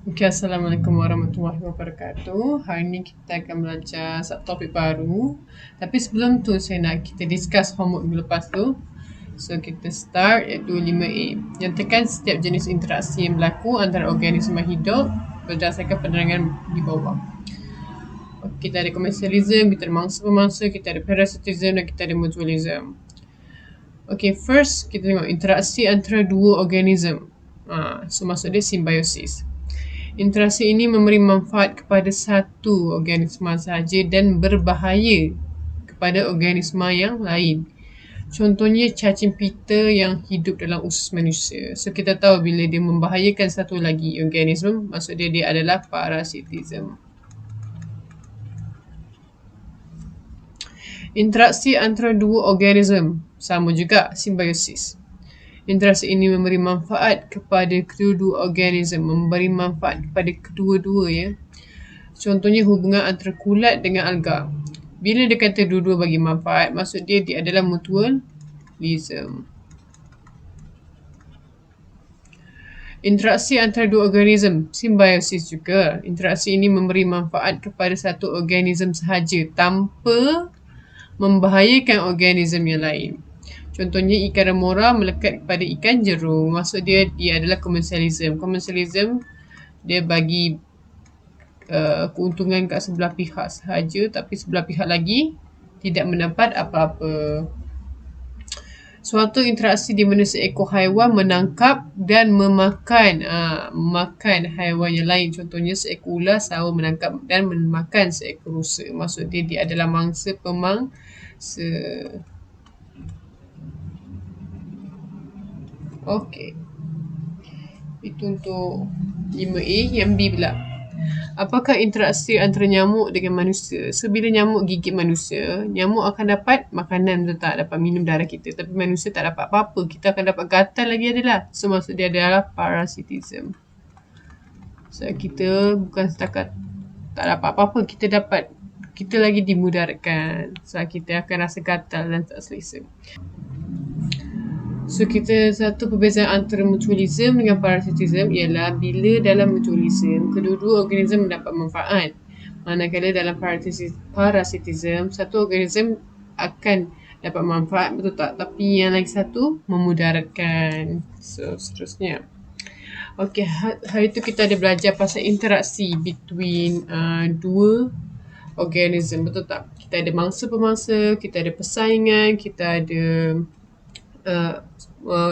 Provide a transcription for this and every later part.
Okay, Assalamualaikum warahmatullahi wabarakatuh. Hari ni kita akan belajar satu topik baru. Tapi sebelum tu saya nak kita discuss homework minggu lepas tu. So kita start iaitu 5A. Nyatakan setiap jenis interaksi yang berlaku antara organisma hidup berdasarkan penerangan di bawah. Okay, kita ada commercialism, kita ada mangsa-pemangsa, kita ada parasitism dan kita ada mutualism. Okay, first kita tengok interaksi antara dua organism. So maksud dia simbiosis. Interaksi ini memberi manfaat kepada satu organisma sahaja dan berbahaya kepada organisma yang lain. Contohnya cacing pita yang hidup dalam usus manusia. So kita tahu bila dia membahayakan satu lagi organisme, maksud dia adalah parasitism. Interaksi antara dua organisme sama juga simbiosis. Interaksi ini memberi manfaat kepada kedua-dua organisme, memberi manfaat kepada kedua-dua ya. Contohnya hubungan antara kulat dengan alga. Bila dia kata dua-dua bagi manfaat, maksud dia adalah mutualism. Interaksi antara dua organisme, simbiosis juga. Interaksi ini memberi manfaat kepada satu organisme sahaja tanpa membahayakan organisme yang lain. Contohnya ikan remora melekat kepada ikan jerung. Maksud dia adalah commercialism. Commercialism dia bagi keuntungan kat sebelah pihak sahaja, tapi sebelah pihak lagi tidak mendapat apa-apa. Suatu interaksi di mana seekor haiwan menangkap dan memakan haiwan yang lain. Contohnya seekor ular selalu menangkap dan memakan seekor rusa. Maksud dia adalah mangsa pemangsa. Okey. Itu untuk 5A. Yang B pula. Apakah interaksi antara nyamuk dengan manusia? So, bila nyamuk gigit manusia, nyamuk akan dapat makanan, betul tak? Dapat minum darah kita. Tapi manusia tak dapat apa-apa. Kita akan dapat gatal lagi adalah. So, maksud dia adalah parasitism. So, kita bukan setakat tak dapat apa-apa. Kita lagi dimudaratkan. So, kita akan rasa gatal dan tak selesa. So, satu perbezaan antara mutualism dengan parasitism ialah bila dalam mutualism, kedua-dua organisme mendapat manfaat. Manakala dalam parasitism, satu organisme akan dapat manfaat, betul tak? Tapi yang lagi satu memudaratkan. So, seterusnya. Okay, hari tu kita ada belajar pasal interaksi between dua organisme, betul tak? Kita ada mangsa-pemangsa, kita ada persaingan, kita ada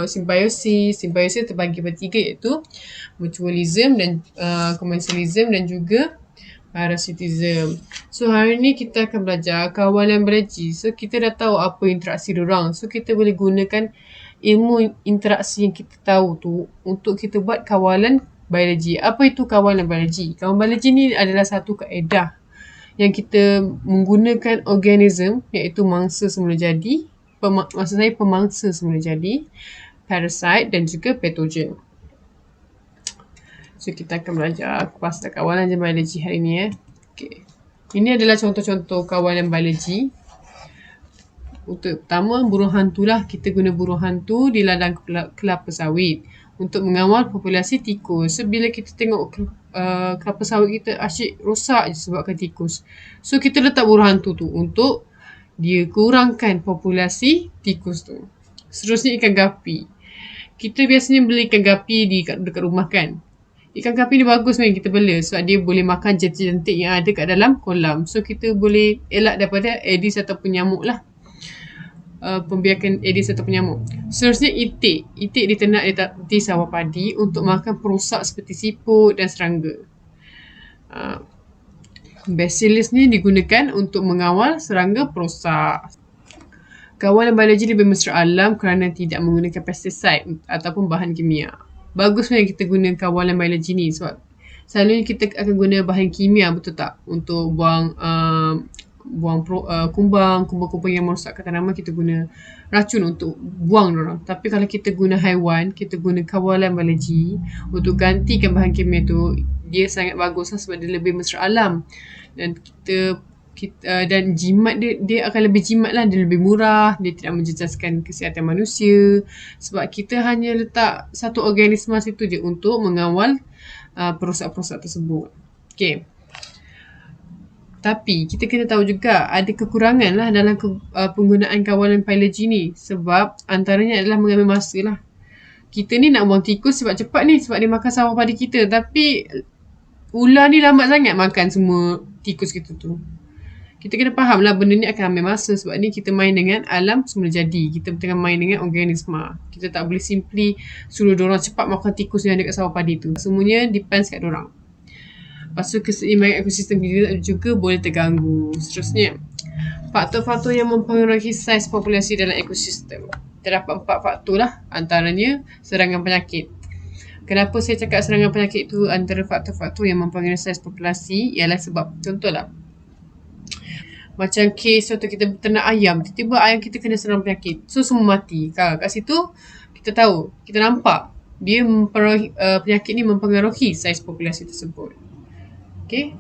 simbiosis. Simbiosis terbagi pada tiga iaitu mutualism dan commercialism dan juga parasitism. So hari ni kita akan belajar kawalan biologi. So kita dah tahu apa interaksi diorang. So kita boleh gunakan ilmu interaksi yang kita tahu tu untuk kita buat kawalan biologi. Apa itu kawalan biologi? Kawalan biologi ni adalah satu kaedah yang kita menggunakan organisme iaitu mangsa semula jadi, maksud saya pemangsa semula jadi, parasite dan juga patogen. So kita akan belajar pasal kawalan biologi hari ni Okay. Ini adalah contoh-contoh kawalan biologi. Untuk pertama, burung hantu lah. Kita guna burung hantu di ladang kelapa sawit untuk mengawal populasi tikus. So bila kita tengok kelapa sawit kita asyik rosak je sebabkan tikus. So kita letak burung hantu tu untuk dia kurangkan populasi tikus tu. Seterusnya ikan gapi. Kita biasanya beli ikan gapi dekat rumah kan. Ikan gapi ni bagus kan kita bela sebab dia boleh makan jentik-jentik yang ada kat dalam kolam. So kita boleh elak daripada Aedes ataupun nyamuk lah. Pembiakan Aedes ataupun nyamuk. Seterusnya itik. Itik diternak di sawah padi untuk makan perosak seperti siput dan serangga. Bacillus ni digunakan untuk mengawal serangga perosak. Kawalan biologi lebih mesra alam kerana tidak menggunakan pestiside ataupun bahan kimia. Bagus sebenarnya kita guna kawalan biologi ni sebab selalunya kita akan guna bahan kimia, betul tak? Untuk buang kumbang yang merosakkan tanaman, kita guna racun untuk buang dorang. Tapi kalau kita guna haiwan, kita guna kawalan biologi untuk gantikan bahan kimia tu, dia sangat bagus lah sebab dia lebih mesra alam. Dan kita dan jimat dia akan lebih jimat lah, dia lebih murah, dia tidak menjejaskan kesihatan manusia sebab kita hanya letak satu organisma situ je untuk mengawal perosak-perosak tersebut. Okay. Tapi kita kena tahu juga ada kekurangan lah dalam penggunaan kawalan biologi ni, sebab antaranya adalah mengambil masa lah. Kita ni nak buang tikus sebab cepat ni, sebab dia makan sawah padi kita, tapi ular ni lambat sangat makan semua tikus kita tu. Kita kena faham lah benda ni akan ambil masa, sebab ni kita main dengan alam semula jadi. Kita tengah main dengan organisma. Kita tak boleh simply suruh diorang cepat makan tikus yang ada kat sawah padi tu. Semuanya depends kat diorang. Lepas tu keseimbangan ekosistem kita juga boleh terganggu. Seterusnya, faktor-faktor yang mempengaruhi saiz populasi dalam ekosistem. Terdapat 4 faktor lah, antaranya serangan penyakit. Kenapa saya cakap serangan penyakit tu antara faktor-faktor yang mempengaruhi saiz populasi ialah sebab, contohlah, macam kes contoh kita ternak ayam, tiba-tiba ayam kita kena serang penyakit, so semua mati. Kat situ kita tahu, kita nampak dia penyakit ni mempengaruhi saiz populasi tersebut. Okay.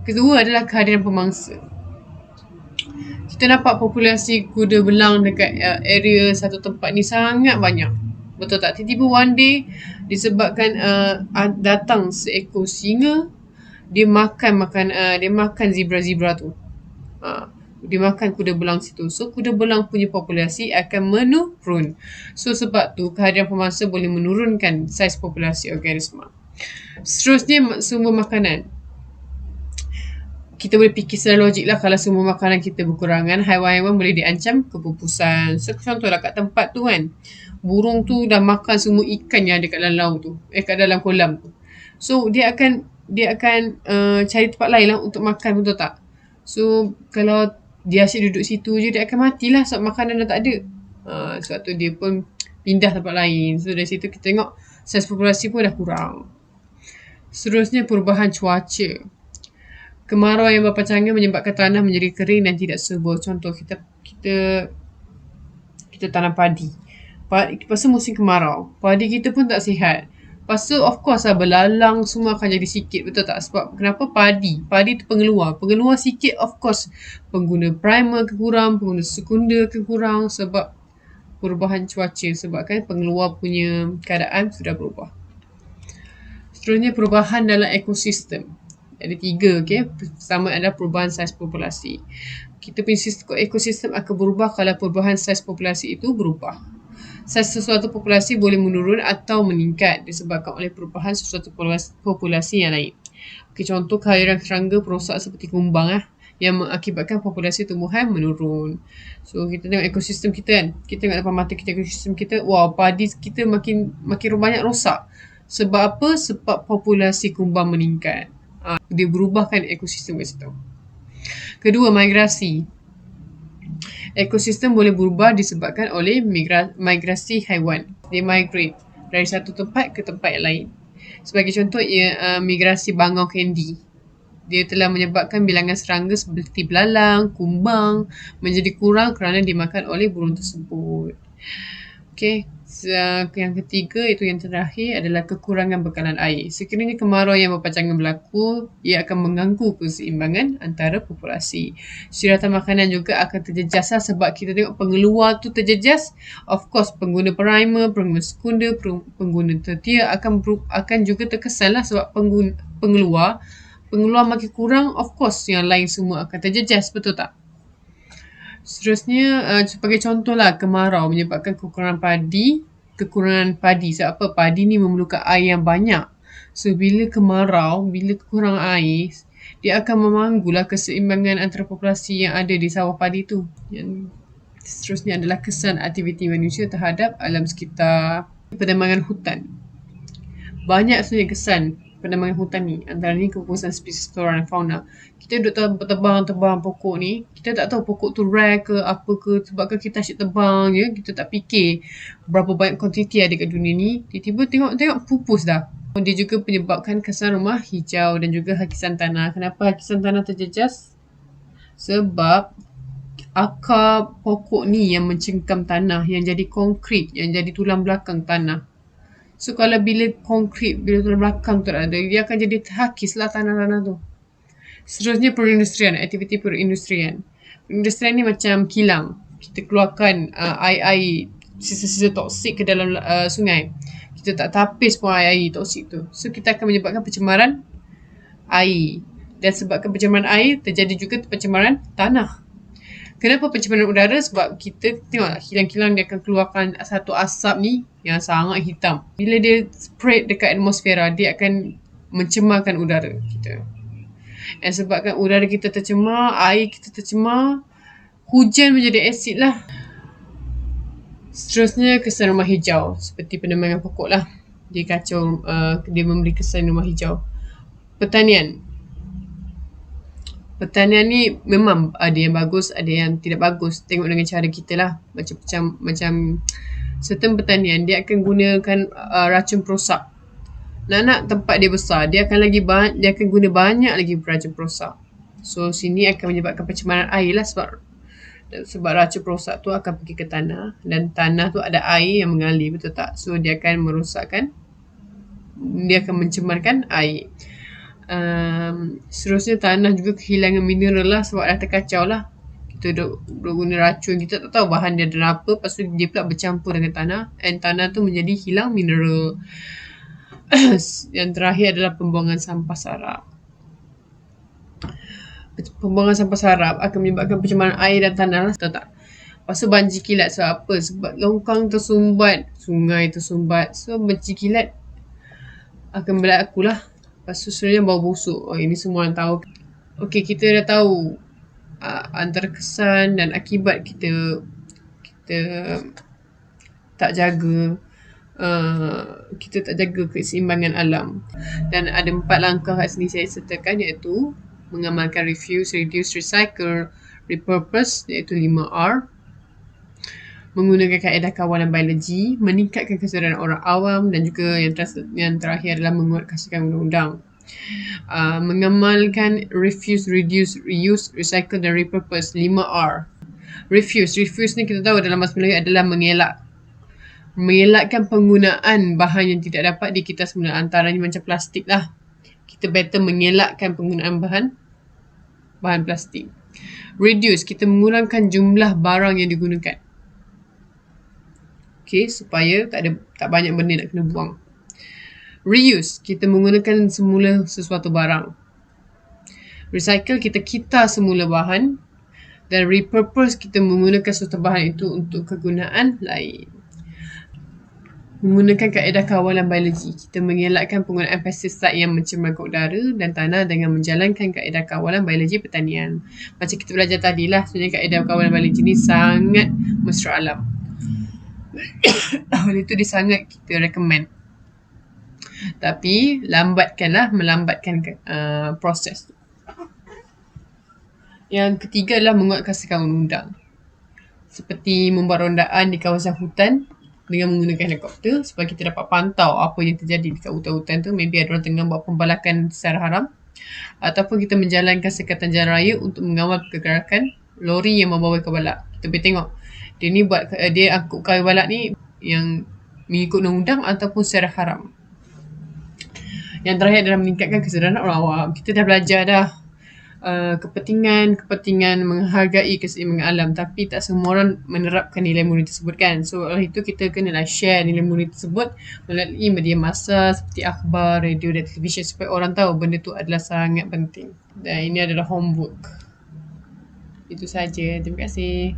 Kedua adalah kehadiran pemangsa. Kita nampak populasi kuda belang dekat area satu tempat ni sangat banyak. Betul tak? Tiba-tiba one day disebabkan datang seekor singa, dia makan zebra-zebra tu. Dia makan kuda belang situ. So kuda belang punya populasi akan menurun. So sebab tu kehadiran pemangsa boleh menurunkan saiz populasi organisma. Seterusnya, sumber makanan. Kita boleh fikir secara logik lah, kalau semua makanan kita berkurangan, haiwan-haiwan boleh diancam kepupusan. So contohlah kat tempat tu kan, burung tu dah makan semua ikan yang ada kat dalam laut tu, kat dalam kolam tu. So dia akan cari tempat lain lah untuk makan, betul tak? So kalau dia asyik duduk situ je, dia akan matilah sebab makanan dah tak ada. Sebab tu dia pun pindah tempat lain. So dari situ kita tengok saiz populasi pun dah kurang. Seterusnya, perubahan cuaca. Kemarau yang berpanjangan menyebabkan tanah menjadi kering dan tidak subur. Contoh, kita tanam padi. Lepas tu musim kemarau, padi kita pun tak sihat. Lepas tu of course lah, belalang semua akan jadi sikit, betul tak? Sebab kenapa? Padi tu pengeluar sikit, of course pengguna primer kekurang, pengguna sekunder kekurang sebab perubahan cuaca, sebabkan pengeluar punya keadaan sudah berubah. Seterusnya, perubahan dalam ekosistem. Ada 3, okay. Pertama adalah perubahan saiz populasi. Kita punya ekosistem akan berubah kalau perubahan saiz populasi itu berubah. Saiz sesuatu populasi boleh menurun atau meningkat disebabkan oleh perubahan sesuatu populasi yang lain. Okay, contoh kehadiran serangga perosak seperti kumbang yang mengakibatkan populasi tumbuhan menurun. So kita tengok ekosistem kita kan, kita tengok depan mata kita ekosistem kita, padi kita makin banyak rosak. Sebab apa? Sebab populasi kumbang meningkat. Dia berubahkan ekosistem kat situ. Kedua, migrasi. Ekosistem boleh berubah disebabkan oleh migrasi haiwan. Dia migrate dari satu tempat ke tempat yang lain. Sebagai contoh, migrasi bangau kendi. Dia telah menyebabkan bilangan serangga seperti belalang, kumbang menjadi kurang kerana dimakan oleh burung tersebut. Okay. Yang ketiga, itu yang terakhir, adalah kekurangan bekalan air. Sekiranya kemarau yang berpanjangan berlaku, ia akan mengganggu keseimbangan antara populasi. Syaratan makanan juga akan terjejas sebab kita tengok pengeluar tu terjejas. Of course, pengguna primer, pengguna sekunder, pengguna tertia akan juga terkesan lah sebab pengeluar makin kurang, of course yang lain semua akan terjejas, betul tak? Seterusnya, sebagai contoh lah, kemarau menyebabkan kekurangan padi. Sebab apa? Padi ni memerlukan air yang banyak. So, bila kekurangan air, dia akan memanggulah keseimbangan antara populasi yang ada di sawah padi tu. Yang seterusnya adalah kesan aktiviti manusia terhadap alam sekitar. Penebangan hutan. Banyak sebenarnya kesan penebangan hutan ni, antaranya kepupusan spesies flora dan fauna. Kita duduk tebang pokok ni, kita tak tahu pokok tu rare ke apa ke, sebabkan kita asyik tebang je, kita tak fikir berapa banyak kuantiti ada kat dunia ni. Tiba-tiba tengok pupus dah. Dia juga menyebabkan kesan rumah hijau dan juga hakisan tanah. Kenapa hakisan tanah terjejas? Sebab akar pokok ni yang mencengkam tanah, yang jadi konkrit, yang jadi tulang belakang tanah. So kalau bila tulang belakang tu ada, dia akan jadi terhakislah tanah-tanah tu. Seterusnya perindustrian, aktiviti perindustrian. Perindustrian ni macam kilang. Kita keluarkan air-air sisa-sisa toksik ke dalam sungai. Kita tak tapis pun air-air toksik tu. So kita akan menyebabkan pencemaran air. Dan sebabkan pencemaran air, terjadi juga pencemaran tanah. Kenapa pencemaran udara? Sebab kita tengok kilang-kilang dia akan keluarkan satu asap ni yang sangat hitam. Bila dia spread dekat atmosfera, dia akan mencemarkan udara kita. Dan sebabkan udara kita tercemar, air kita tercemar, hujan menjadi asid lah. Seterusnya kesan rumah hijau. Seperti penebangan pokok lah. Dia kacau, dia memberi kesan rumah hijau. Pertanian. Pertanian ni memang ada yang bagus, ada yang tidak bagus. Tengok dengan cara kita lah. Macam certain pertanian, dia akan gunakan racun perosak. Nak tempat dia besar, dia akan guna banyak lagi racun perosak. So sini akan menyebabkan pencemaran air lah, sebab racun perosak tu akan pergi ke tanah, dan tanah tu ada air yang mengalir, betul tak? So dia akan merosakkan, dia akan mencemarkan air. Seterusnya tanah juga kehilangan mineral lah, sebab dah terkacau lah. Kita duk guna racun, kita tak tahu bahan dia ada apa, lepas tu dia pula bercampur dengan tanah, and tanah tu menjadi hilang mineral. Yang terakhir adalah pembuangan sampah sarap. Pembuangan sampah sarap akan menyebabkan pencemaran air dan tanah lah, tahu tak? Lepas tu banjir kilat, sebab apa? Sebab longkang tersumbat, sungai tersumbat. So banjir kilat akan berlaku lah. Lepas tu sebenarnya bau busuk. Oh, ini semua orang tahu. Okey, kita dah tahu antara kesan dan akibat kita tak jaga keseimbangan alam. Dan ada 4 langkah kat sini saya sertakan, iaitu mengamalkan refuse, reduce, recycle, repurpose, iaitu 5R. Menggunakan kaedah kawalan biologi, meningkatkan kesedaran orang awam, dan juga yang terakhir adalah menguatkan undang-undang. Mengamalkan refuse, reduce, reuse, recycle dan repurpose, 5R. Refuse ni kita tahu dalam bahasa Melayu adalah mengelakkan penggunaan bahan yang tidak dapat dikita semula. Antaranya macam plastik lah. Kita better mengelakkan penggunaan bahan plastik. Reduce, kita mengurangkan jumlah barang yang digunakan. Okay, supaya tak banyak benda nak kena buang. Reuse, kita menggunakan semula sesuatu barang. Recycle, kita kitar semula bahan. Dan repurpose, kita menggunakan sesuatu bahan itu untuk kegunaan lain. Menggunakan kaedah kawalan biologi, kita mengelakkan penggunaan pestisida yang mencemarkan udara dan tanah dengan menjalankan kaedah kawalan biologi pertanian. Macam kita belajar tadi lah, sebenarnya kaedah kawalan biologi ni sangat mesra alam. Oleh itu dia sangat kita recommend. Tapi melambatkan proses tu. Yang ketiga adalah menguatkan undang-undang. Seperti membuat rondaan di kawasan hutan dengan menggunakan helikopter supaya kita dapat pantau apa yang terjadi dekat hutan-hutan tu. Maybe ada orang tengah buat pembalakan secara haram. Ataupun kita menjalankan sekatan jalan raya untuk mengawal pergerakan lori yang membawa kayu balak. Kita boleh tengok. Dia angkut kayu balak ni yang mengikut undang-undang ataupun secara haram. Yang terakhir adalah meningkatkan kesedaran orang awam. Kita dah belajar dah kepentingan menghargai keseimbangan alam, tapi tak semua orang menerapkan nilai mulia tersebut kan. So oleh itu kita kenalah share nilai mulia tersebut melalui media massa seperti akhbar, radio dan televisyen, supaya orang tahu benda tu adalah sangat penting. Dan ini adalah homework. Itu saja. Terima kasih.